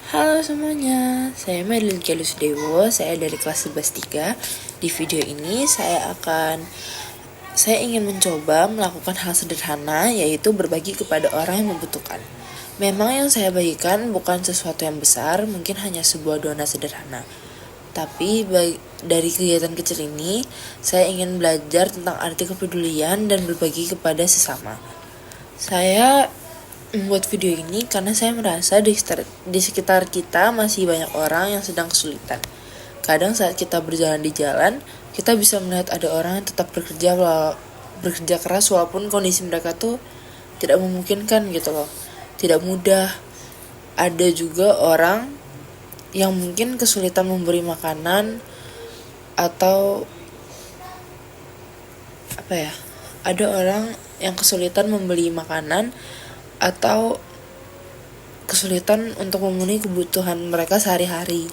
Halo semuanya, saya Madeline Kelus Dewo, saya dari kelas 11 3. Di video ini saya ingin mencoba melakukan hal sederhana, yaitu berbagi kepada orang yang membutuhkan. Memang yang saya bagikan bukan sesuatu yang besar, mungkin hanya sebuah dona sederhana. Tapi dari kegiatan kecil ini, saya ingin belajar tentang arti kepedulian dan berbagi kepada sesama. Saya membuat video ini karena saya merasa di sekitar kita masih banyak orang yang sedang kesulitan. Kadang saat kita berjalan di jalan, kita bisa melihat ada orang yang tetap bekerja keras walaupun kondisi mereka tuh tidak memungkinkan gitu loh. Tidak mudah. Ada juga orang yang mungkin kesulitan memberi makanan atau ada orang yang kesulitan membeli makanan atau kesulitan untuk memenuhi kebutuhan mereka sehari-hari.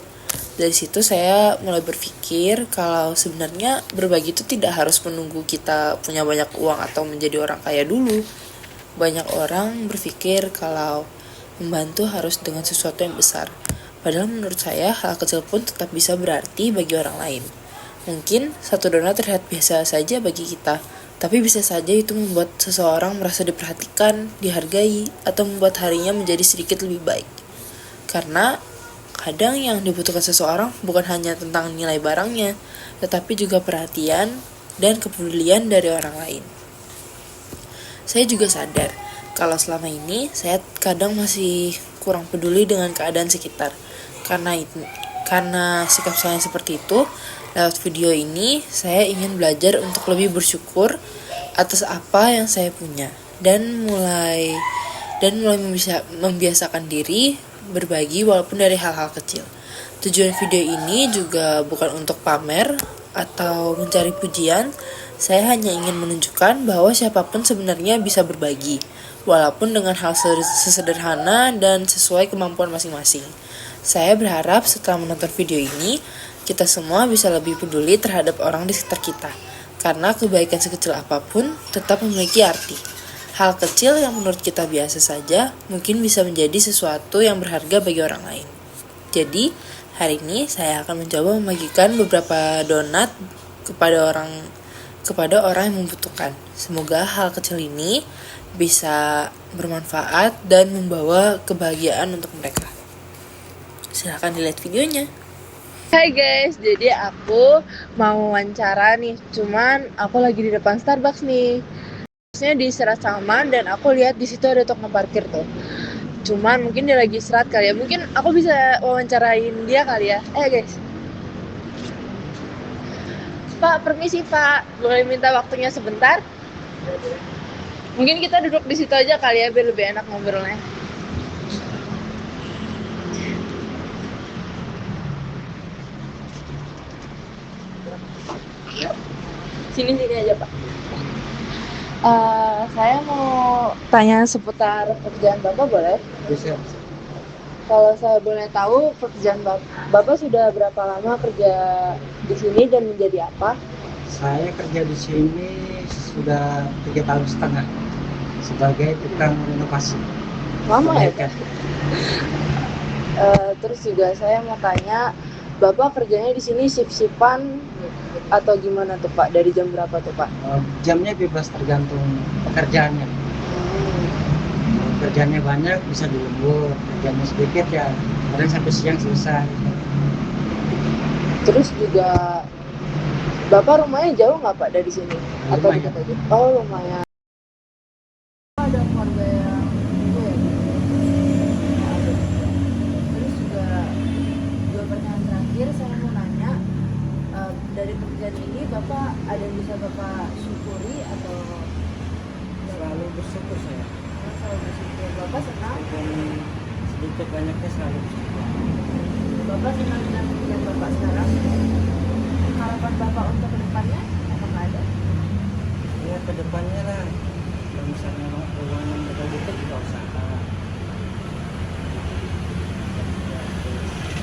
Dari situ saya mulai berpikir kalau sebenarnya berbagi itu tidak harus menunggu kita punya banyak uang atau menjadi orang kaya dulu. Banyak orang berpikir kalau membantu harus dengan sesuatu yang besar. Padahal menurut saya hal kecil pun tetap bisa berarti bagi orang lain. Mungkin satu donat terlihat biasa saja bagi kita, tapi bisa saja itu membuat seseorang merasa diperhatikan, dihargai, atau membuat harinya menjadi sedikit lebih baik. Karena kadang yang dibutuhkan seseorang bukan hanya tentang nilai barangnya, tetapi juga perhatian dan kepedulian dari orang lain. Saya juga sadar kalau selama ini saya kadang masih kurang peduli dengan keadaan sekitar. Karena sikap saya seperti itu, lewat video ini saya ingin belajar untuk lebih bersyukur atas apa yang saya punya dan mulai membiasakan diri berbagi walaupun dari hal-hal kecil. Tujuan video ini juga bukan untuk pamer atau mencari pujian. Saya hanya ingin menunjukkan bahwa siapapun sebenarnya bisa berbagi, walaupun dengan hal sesederhana dan sesuai kemampuan masing-masing. Saya berharap setelah menonton video ini, kita semua bisa lebih peduli terhadap orang di sekitar kita. Karena kebaikan sekecil apapun tetap memiliki arti. Hal kecil yang menurut kita biasa saja, mungkin bisa menjadi sesuatu yang berharga bagi orang lain. Jadi, hari ini saya akan mencoba membagikan beberapa donat kepada orang yang membutuhkan. Semoga hal kecil ini bisa bermanfaat dan membawa kebahagiaan untuk mereka. Silahkan dilihat videonya. Hai guys, jadi aku mau wawancara nih, cuman aku lagi di depan Starbucks nih. Maksudnya di Serat Salman dan aku lihat di situ ada tukang parkir tuh. Cuman mungkin dia lagi istirahat kali ya. Mungkin aku bisa wawancarain dia kali ya. Guys. Pak, permisi Pak. Boleh minta waktunya sebentar? Mungkin kita duduk di situ aja kali ya biar lebih enak ngobrolnya. Sini aja Pak. Saya mau tanya seputar pekerjaan Bapak boleh? Bisa. Kalau saya boleh tahu pekerjaan Bapak sudah berapa lama kerja di sini dan menjadi apa? Saya kerja di sini sudah 3 tahun setengah sebagai tukang renovasi. Lama ya Pak? Terus juga saya mau tanya, Bapak kerjanya di sini shift-shiftan atau gimana tuh Pak? Dari jam berapa tuh Pak? Jamnya bebas tergantung pekerjaannya. Kerjaannya banyak bisa di lembur, kerjaannya sedikit ya kadang sampai siang selesai. Terus juga Bapak rumahnya jauh nggak Pak dari sini? Atau Lumayan. dekat aja? Oh lumayan. Ada keluarga yang terus juga pertanyaan terakhir saya mau nanya, dari pekerjaan ini Bapak ada yang bisa Bapak syukuri atau Selalu bersyukur saya. selalu bersyukur? Bapak senang? Dan sedikit banyaknya selalu bersyukur. Bapak senang dengan pekerjaan Bapak sekarang? Harapan Bapak untuk kedepannya apakah ada? Ya kedepannya lah, kalau misalnya keuangan betul-betul juga usaha.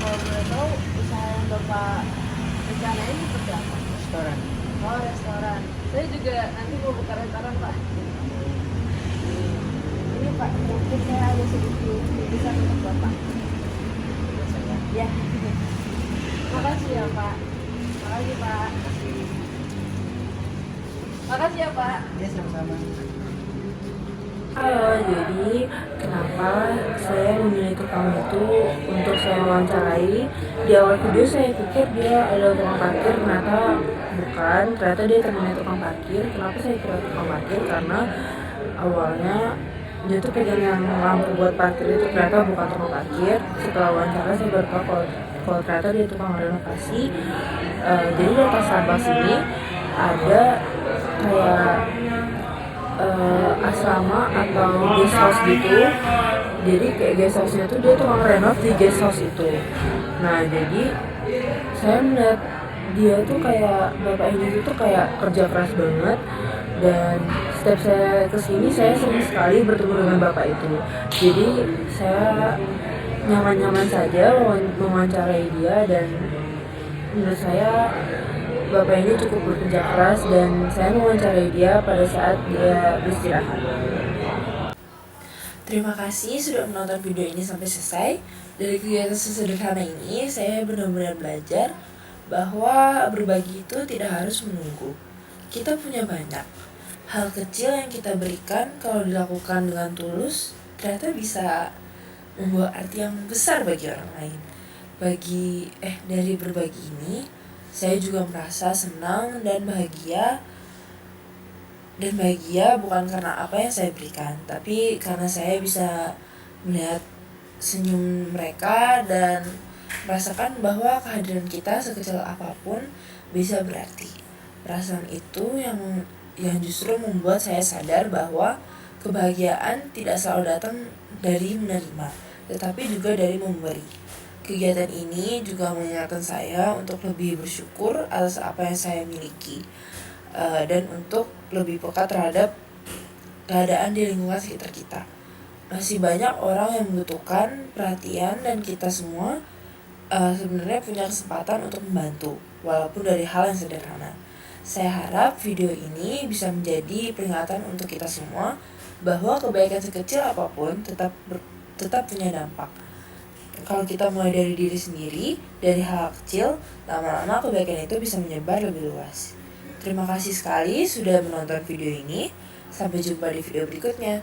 Kalau boleh tahu usaha yang Bapak rencanain seperti apa? Restoran. Oh restoran. Saya juga nanti mau buka restoran Pak. Ini Pak, mungkin saya ada sedikit tulisan untuk Bapak. ya. Makasih ya Pak. Makasih Pak. Makasih ya Pak. Ya sama-sama. Halo, jadi kenapa saya memilih tukang itu untuk saya wawancarai? Di awal video saya pikir dia adalah tukang parkir, ternyata bukan. Ternyata dia temannya tukang parkir. Kenapa saya kira tukang parkir? Karena awalnya dia tuh pegang yang lampu buat parkir itu, ternyata bukan tukang parkir. Setelah wawancara saya baru tahu kalau ternyata dia tukang renovasi. Jadi di atas Starbucks ini ada kayak asrama atau guest house gitu. Jadi kayak guest house-nya tuh dia tukang renov di guest house itu. Nah jadi saya melihat dia tuh kayak bapak ini tuh kayak kerja keras banget, dan setiap saya kesini saya sering sekali bertemu dengan bapak itu. Jadi saya nyaman-nyaman saja mewawancarai dia, dan menurut saya bapak ini cukup bekerja keras, dan saya mewawancarai dia pada saat dia beristirahat. Terima kasih sudah menonton video ini sampai selesai. Dari kegiatan sesederhana ini, saya benar-benar belajar bahwa berbagi itu tidak harus menunggu. Kita punya banyak hal kecil yang kita berikan, kalau dilakukan dengan tulus, ternyata bisa membawa arti yang besar bagi orang lain. Dari berbagi ini, saya juga merasa senang dan bahagia bukan karena apa yang saya berikan, tapi karena saya bisa melihat senyum mereka dan merasakan bahwa kehadiran kita sekecil apapun bisa berarti. Perasaan itu yang justru membuat saya sadar bahwa kebahagiaan tidak selalu datang dari menerima, tetapi juga dari memberi. Kegiatan ini juga mengingatkan saya untuk lebih bersyukur atas apa yang saya miliki, dan untuk lebih peka terhadap keadaan di lingkungan sekitar kita. Masih banyak orang yang membutuhkan perhatian, dan kita semua sebenarnya punya kesempatan untuk membantu, walaupun dari hal yang sederhana. Saya harap video ini bisa menjadi peringatan untuk kita semua bahwa kebaikan sekecil apapun tetap punya dampak. Kalau kita mulai dari diri sendiri, dari hal kecil, lama-lama kebaikan itu bisa menyebar lebih luas. Terima kasih sekali sudah menonton video ini. Sampai jumpa di video berikutnya.